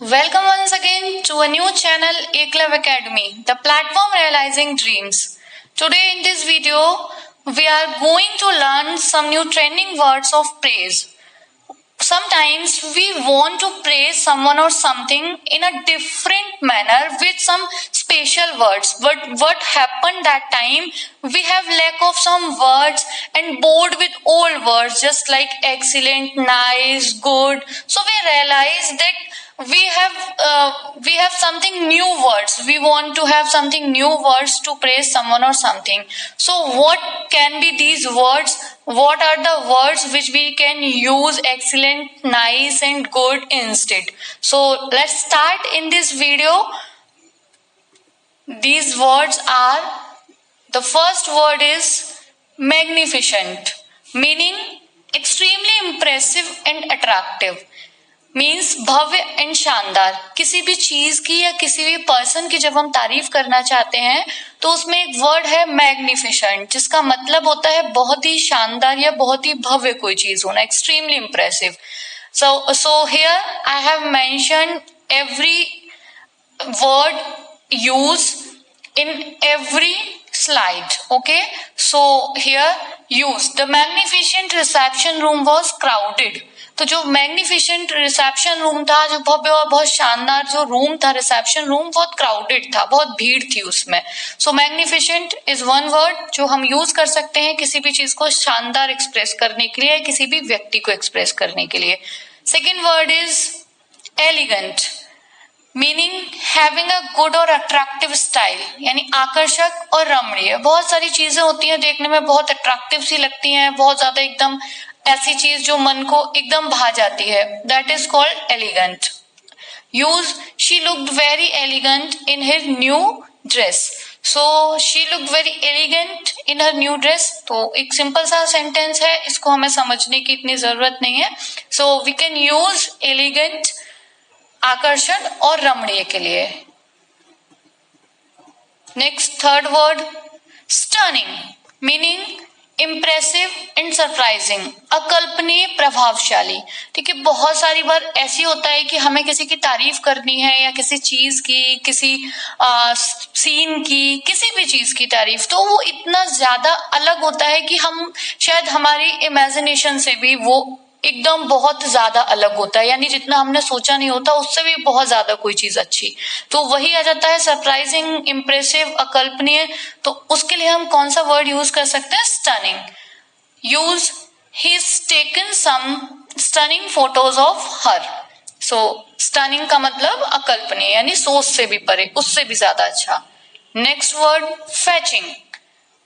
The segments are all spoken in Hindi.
Welcome once again to a new channel, Eklavya Academy, the platform realizing dreams. Today in this video, we are going to learn some new trending words of praise. Sometimes we want to praise someone or something in a different manner with some special words. But what happened that time? We have lack of some words and bored with old words just like excellent, nice, good. So we realize that we have something new words. We want to have something new words to praise someone or something. So what can be these words? What are the words which we can use excellent, nice and good instead? So let's start in this video. These words are, the first word is magnificent, meaning extremely impressive and attractive. Means Bhavya and शानदार. किसी भी चीज की या किसी भी पर्सन की जब हम तारीफ करना चाहते हैं तो उसमें एक वर्ड है मैग्निफिसेंट, जिसका मतलब होता है बहुत ही शानदार या बहुत ही भव्य कोई चीज होना, extremely impressive. So here I have mentioned every word use in every slide. Okay, so here use the magnificent reception room was crowded. तो जो मैग्निफिसेंट रिसेप्शन रूम था, जो भव्य और बहुत शानदार जो रूम था, रिसेप्शन रूम, बहुत क्राउडेड था, बहुत भीड़ थी उसमें. सो मैग्निफिसेंट इज वन वर्ड जो हम यूज कर सकते हैं किसी भी चीज को शानदार एक्सप्रेस करने के लिए, किसी भी व्यक्ति को एक्सप्रेस करने के लिए. Second word is elegant, meaning having a good और अट्रैक्टिव स्टाइल, यानी आकर्षक और रमणीय. बहुत सारी चीजें होती हैं देखने में बहुत अट्रैक्टिव सी लगती हैं, बहुत ज्यादा एकदम ऐसी चीज जो मन को एकदम भा जाती है. That is called elegant. Use she looked very elegant in her new dress. So she looked very elegant in her new dress. तो एक सिंपल सा सेंटेंस है, इसको हमें समझने की इतनी जरूरत नहीं है. So we can use elegant आकर्षण और रमणीय के लिए. Next third word stunning, meaning impressive and surprising, अकल्पनीय, प्रभावशाली. ठीक है, बहुत सारी बार ऐसी होता है कि हमें किसी की तारीफ करनी है या किसी चीज की, किसी सीन की, किसी भी चीज की तारीफ, तो वो इतना ज्यादा अलग होता है कि हम शायद हमारी इमेजिनेशन से भी वो एकदम बहुत ज्यादा अलग होता है, यानी जितना हमने सोचा नहीं होता उससे भी बहुत ज्यादा कोई चीज अच्छी. तो वही आ जाता है सरप्राइजिंग, इम्प्रेसिव, अकल्पनीय. तो उसके लिए हम कौन सा वर्ड यूज कर सकते हैं? Stunning. Use he is taken some stunning photos of her. So stunning का मतलब अकल्पनीय, यानी सोच से भी परे, उससे भी ज्यादा अच्छा. Next word फैचिंग,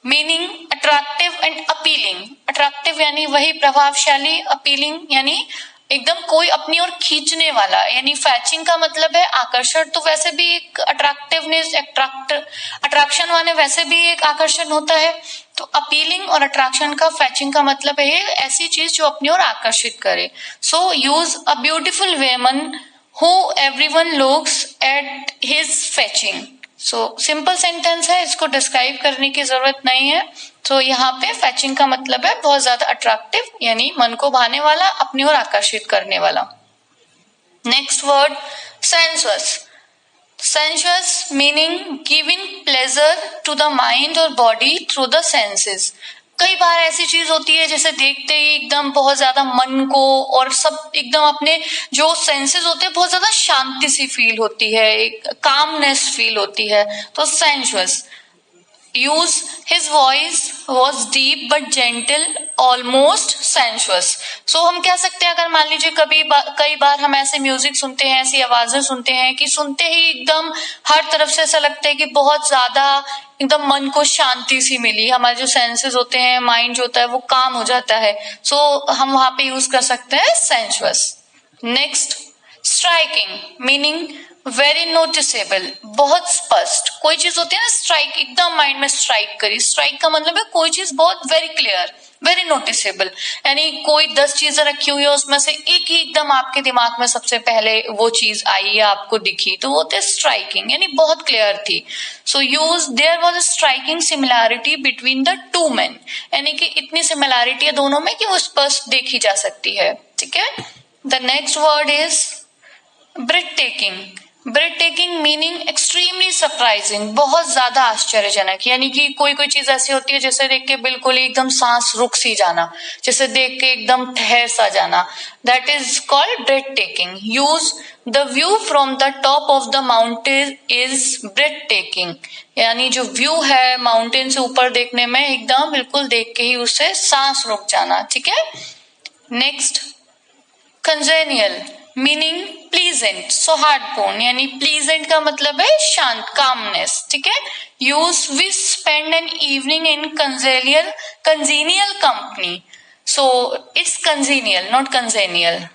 meaning attractive and appealing. Attractive यानी वही प्रभावशाली, अपीलिंग यानी एकदम कोई अपनी ओर खींचने वाला, यानी फैचिंग का मतलब है आकर्षण. तो वैसे भी एक अट्रैक्टिवनेस, अट्रैक्शन वाले वैसे भी एक आकर्षण होता है. तो अपीलिंग और अट्रैक्शन का, फैचिंग का मतलब है ऐसी चीज जो अपनी ओर आकर्षित करे. So use a beautiful woman who everyone looks at is fetching. So simple sentence है, इसको डिस्क्राइब करने की जरूरत नहीं है. तो यहाँ पे फैचिंग का मतलब है बहुत ज्यादा अट्रैक्टिव, यानी मन को भाने वाला, अपनी ओर आकर्षित करने वाला. Next word sensuous. Sensuous meaning giving pleasure to the mind और बॉडी थ्रू द सेंसेस. कई बार ऐसी चीज होती है जैसे देखते ही एकदम बहुत ज्यादा मन को और सब एकदम अपने जो सेंसेस होते हैं बहुत ज्यादा शांति सी फील होती है, एक कामनेस फील होती है. तो sensuous. Use his voice was deep but gentle, almost sensuous. So हम कह सकते हैं, अगर मान लीजिए कई बार हम ऐसे म्यूजिक सुनते हैं, ऐसी आवाजें सुनते हैं कि सुनते ही एकदम हर तरफ से ऐसा लगता है कि बहुत ज्यादा एकदम मन को शांति सी मिली, हमारे जो सेंसेस होते हैं, माइंड जो होता है वो काम हो जाता है. सो हम वहां पे यूज कर सकते हैं sensuous. Next striking, meaning very noticeable, बहुत स्पष्ट. कोई चीज होती है ना, स्ट्राइक, एकदम माइंड में स्ट्राइक करी. स्ट्राइक का मतलब है कोई चीज बहुत वेरी क्लियर, वेरी नोटिसेबल, यानी कोई 10 चीजें रखी हुई है उसमें से एक ही एकदम आपके दिमाग में सबसे पहले वो चीज आई या आपको दिखी, तो वो थे स्ट्राइकिंग, यानी बहुत क्लियर थी. So use there was a striking similarity between the two men, यानी कि इतनी सिमिलैरिटी है दोनों में कि वो स्पष्ट देखी जा सकती है. ठीक है. The next word is breath breathtaking meaning extremely surprising, बहुत ज्यादा आश्चर्यजनक, यानी कि कोई कोई चीज ऐसी होती है जैसे देख के बिल्कुल एकदम सांस रुक सी जाना, जैसे देख के एकदम ठहर सा जाना, that is called breathtaking. Use the view from the top of the mountain is breathtaking, यानी जो व्यू है माउंटेन से ऊपर देखने में एकदम बिल्कुल देख के ही उससे सांस रुक जाना, ठीक है। नेक्स्ट कंजेनियल मीनिंग प्लीजेंट, सौहार्दपूर्ण, यानी प्लीजेंट का मतलब है शांत, कामनेस, ठीक है। Use we spend an evening in congenial company, so it's congenial not congenial,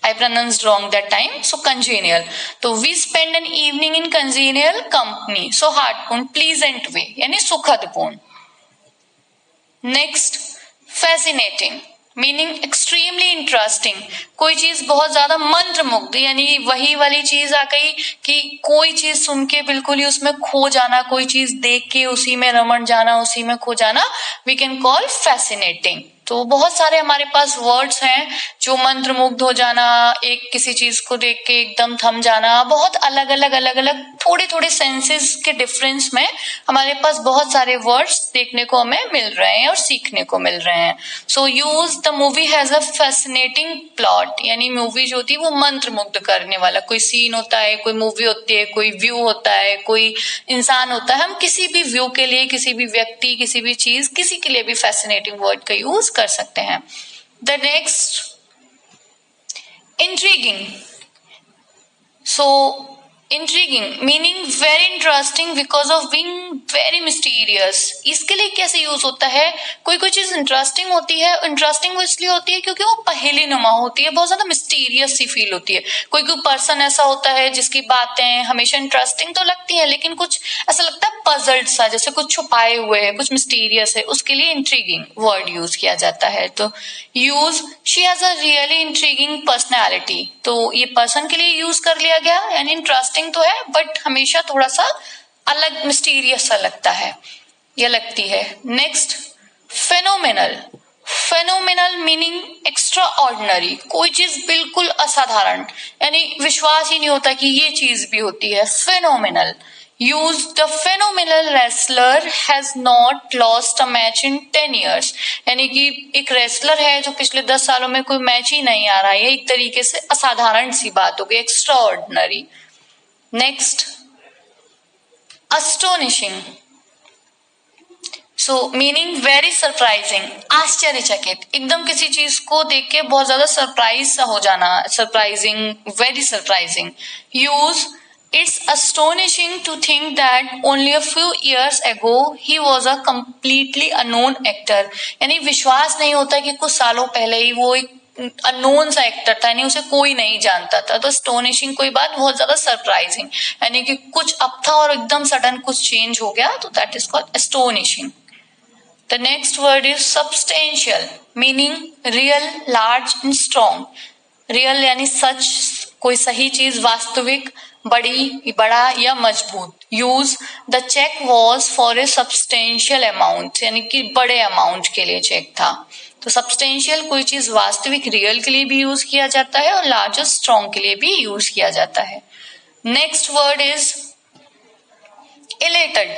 I pronounced wrong that time, so congenial, तो we spend an evening in congenial company, सौहार्दपूर्ण, pleasant way, यानी सुखदपूर्ण। Next fascinating meaning extremely interesting, कोई चीज बहुत ज्यादा मंत्रमुग्ध, यानी वही वाली चीज आ गई कि कोई चीज सुन के बिल्कुल ही उसमें खो जाना, कोई चीज देख के उसी में रमण जाना, उसी में खो जाना, वी कैन कॉल फैसिनेटिंग। तो बहुत सारे हमारे पास वर्ड्स हैं जो मंत्रमुग्ध हो जाना, एक किसी चीज को देख के एकदम थम जाना, बहुत अलग अलग थोड़े थोड़े सेंसेस के डिफरेंस में हमारे पास बहुत सारे वर्ड्स देखने को हमें मिल रहे हैं और सीखने को मिल रहे हैं। So use the movie has a fascinating plot, यानी मूवी जो होती है वो मंत्रमुग्ध करने वाला, कोई सीन होता है, कोई मूवी होती है, कोई व्यू होता है, कोई इंसान होता है, हम किसी भी व्यू के लिए, किसी भी व्यक्ति, किसी भी चीज, किसी के लिए भी फैसिनेटिंग वर्ड का यूज कर सकते हैं। The next intriguing, so intriguing meaning very interesting because of being very mysterious. इसके लिए कैसे यूज होता है, कोई कोई चीज इंटरेस्टिंग होती है, इंटरेस्टिंग वो इसलिए होती है क्योंकि वो पहेली नुमा होती है, बहुत ज्यादा मिस्टीरियस सी फील होती है। कोई कोई पर्सन ऐसा होता है जिसकी बातें हमेशा इंटरेस्टिंग तो लगती है, लेकिन कुछ ऐसा लगता है पजल्ड सा, जैसे कुछ छुपाए हुए है, कुछ मिस्टीरियस है, उसके लिए इंट्रीगिंग वर्ड यूज किया जाता है। तो use she has a really intriguing personality, तो ये पर्सन के लिए यूज कर लिया गया, यानी इंटरेस्टिंग तो है बट हमेशा थोड़ा सा अलग मिस्टीरियस सा लगता है या लगती है। Next phenomenal, phenomenal meaning extra ordinary, कोई चीज बिल्कुल असाधारण, यानी विश्वास ही नहीं होता कि ये चीज भी होती है। Phenomenal use the phenomenal wrestler has not lost a match in 10 years, यानी कि एक रेसलर है जो पिछले 10 सालों में कोई मैच ही नहीं आ रहा है, एक तरीके से असाधारण सी बात हो गई, extraordinary. Next astonishing, so meaning very surprising, आश्चर्यचकित, एकदम किसी चीज को देख के बहुत ज्यादा सरप्राइज सा हो जाना, surprising, very surprising. Use it's astonishing to think that only a few years ago he was a completely unknown actor, यानी विश्वास नहीं होता कि कुछ सालों पहले ही वो एक अननोन सा एक्टर था, यानी उसे कोई नहीं जानता था। तो एस्टोनिशिंग कोई बात बहुत ज्यादा सरप्राइजिंग, यानी कि कुछ अब था और एकदम सडन कुछ चेंज हो गया, तो that is called astonishing. The next word is substantial meaning real, large and strong. Real यानी सच, कोई सही चीज, वास्तविक, बड़ा या मजबूत। Use the check was for a substantial amount, यानी कि बड़े अमाउंट के लिए चेक था। तो सब्सटेंशियल कोई चीज वास्तविक, रियल के लिए भी यूज किया जाता है और लार्ज और स्ट्रॉन्ग के लिए भी यूज किया जाता है। Next word is elated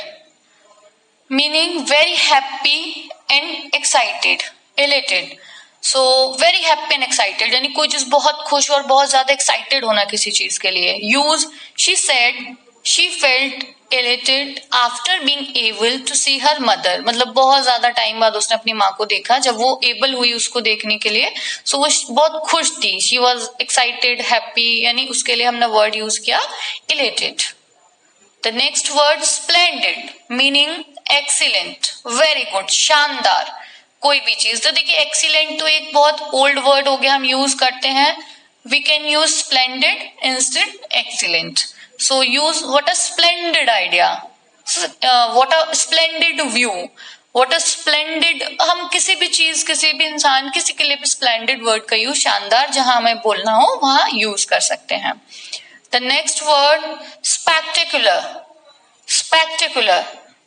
meaning very happy and excited. Elated so very happy and excited, यानी कोई चीज बहुत खुश और बहुत ज्यादा एक्साइटेड होना किसी चीज के लिए। Use she said she felt elated after being able to see her mother, मतलब बहुत ज्यादा टाइम बाद उसने अपनी माँ को देखा, जब वो एबल हुई उसको देखने के लिए, सो वो बहुत खुश थी। शी वॉज एक्साइटेड, हैप्पी, यानी उसके लिए हमने वर्ड यूज किया elated। The next word splendid meaning excellent, very good, शानदार, कोई भी चीज। तो देखिए एक्सीलेंट तो एक बहुत ओल्ड वर्ड हो गया, हम यूज करते हैं, we can use splendid instead excellent. So use what a splendid idea, what a splendid view, what a splendid, हम किसी भी चीज, किसी भी इंसान, किसी के लिए भी splendid वर्ड का यूज, शानदार, जहां हमें बोलना हो वहां यूज कर सकते हैं। The next word spectacular, spectacular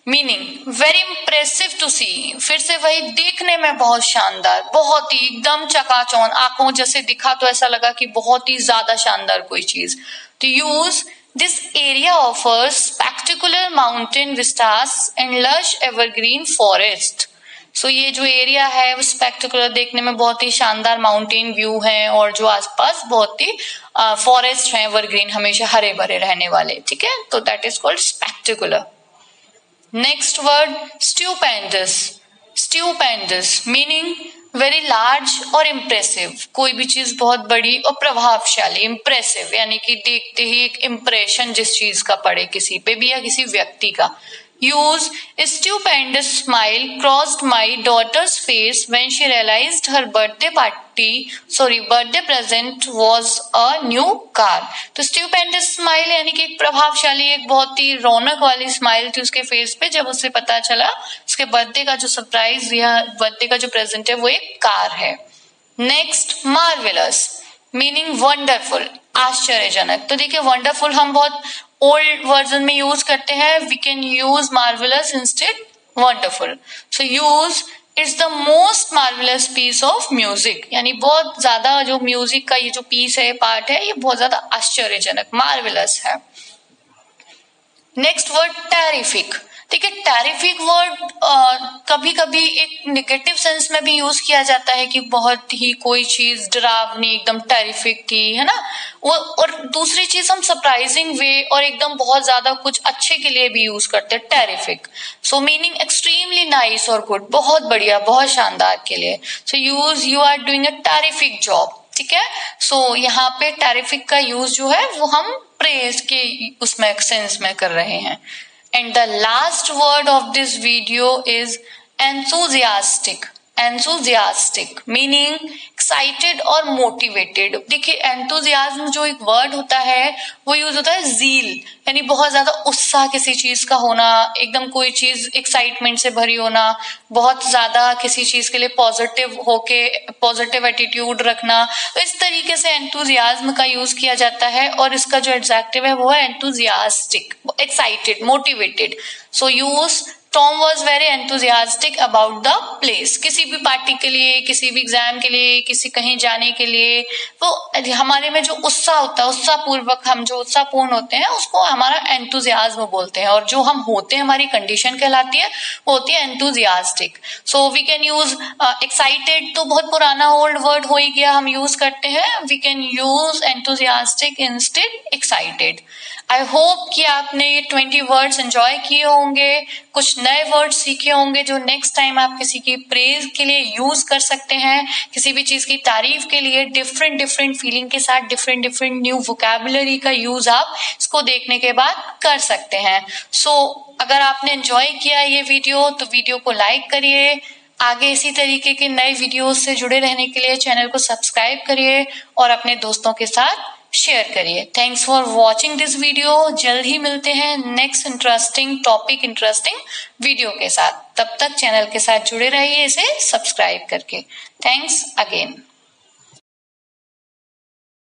meaning very impressive to see, फिर से वही देखने में बहुत शानदार, बहुत ही एकदम चकाचौंध, आंखों जैसे दिखा तो ऐसा लगा कि बहुत ही ज्यादा शानदार कोई चीज। तो use this area offers spectacular mountain vistas and lush evergreen forest. So ये जो एरिया है वो स्पेक्टेकुलर, देखने में बहुत ही शानदार माउंटेन व्यू है और जो आसपास बहुत ही फॉरेस्ट है एवरग्रीन, हमेशा हरे भरे रहने वाले, ठीक है, तो that is called spectacular. Next word stupendous. Stupendous meaning very large और इम्प्रेसिव, कोई भी चीज बहुत बड़ी और प्रभावशाली, इम्प्रेसिव यानी कि देखते ही एक इम्प्रेशन जिस चीज का पड़े किसी पे भी या किसी व्यक्ति का। Use stupendous smile crossed my daughter's face when she realized her birthday present was a new car। तो stupendous smile यानी कि एक प्रभावशाली, एक बहुत ही रौनक वाली स्माइल थी उसके फेस पे जब उसे पता चला उसके बर्थडे का जो सरप्राइज या बर्थडे का जो प्रेजेंट है वो एक कार है। नेक्स्ट मार्वेलस मीनिंग वंडरफुल, आश्चर्यजनक। तो देखिए वंडरफुल हम बहुत ओल्ड वर्जन में यूज करते हैं, we can use marvellous instead wonderful. So use it's the most marvellous piece of music, यानी बहुत ज्यादा जो म्यूजिक का ये जो पीस है, पार्ट है, ये बहुत ज्यादा आश्चर्यजनक, मार्वेलस है। Next word terrific. देखिए टेरिफिक वर्ड कभी कभी एक नेगेटिव सेंस में भी यूज किया जाता है कि बहुत ही कोई चीज डरावनी, एकदम टेरिफिक थी, है ना। वो और दूसरी चीज हम सरप्राइजिंग वे और एकदम बहुत ज्यादा कुछ अच्छे के लिए भी यूज करते हैं terrific. So meaning extremely nice और गुड, बहुत बढ़िया, बहुत शानदार के लिए। So use you are doing a terrific job, ठीक है। सो यहाँ पे टेरिफिक का यूज जो है वो हम प्रेज के उसमें सेंस में कर रहे हैं। And the last word of this video is enthusiastic। enthusiastic meaning excited और motivated। देखिए enthusiasm जो एक वर्ड होता है वो यूज होता है zeal, यानी बहुत ज्यादा उत्साह किसी चीज का होना, एकदम कोई चीज एक्साइटमेंट से भरी होना, बहुत ज्यादा किसी चीज के लिए पॉजिटिव होके पॉजिटिव एटीट्यूड रखना। तो इस तरीके से enthusiasm का यूज किया जाता है और इसका जो एडजेक्टिव है वो है enthusiastic, excited, motivated। So use Tom was very enthusiastic about the place। किसी भी पार्टी के लिए, किसी भी एग्जाम के लिए, किसी कहीं जाने के लिए, तो हमारे में जो उत्साह होता है, उत्साह पूर्वक हम जो उत्साहपूर्ण होते हैं उसको हमारा एंथुजियाज्म बोलते हैं, और जो हम होते हैं हमारी कंडीशन कहलाती है वो होती है enthusiastic. So we can use excited, तो बहुत पुराना ओल्ड वर्ड हो ही गया, हम यूज करते हैं, we can use enthusiastic instead excited. I hope कि आपने ये 20 वर्ड्स एंजॉय किए होंगे, कुछ नए वर्ड सीखे होंगे जो नेक्स्ट टाइम आप किसी की प्रेज के लिए यूज कर सकते हैं, किसी भी चीज की तारीफ के लिए डिफरेंट डिफरेंट फीलिंग के साथ डिफरेंट डिफरेंट न्यू वोकैबुलरी का यूज आप इसको देखने के बाद कर सकते हैं। सो अगर आपने एंजॉय किया ये वीडियो तो वीडियो को लाइक करिए, आगे इसी तरीके के नए वीडियोस से जुड़े रहने के लिए चैनल को सब्सक्राइब करिए और अपने दोस्तों के साथ शेयर करिए। Thanks for watching this video. जल्द ही मिलते हैं next interesting topic, interesting video के साथ। तब तक चैनल के साथ जुड़े रहिए इसे सब्सक्राइब करके। Thanks again.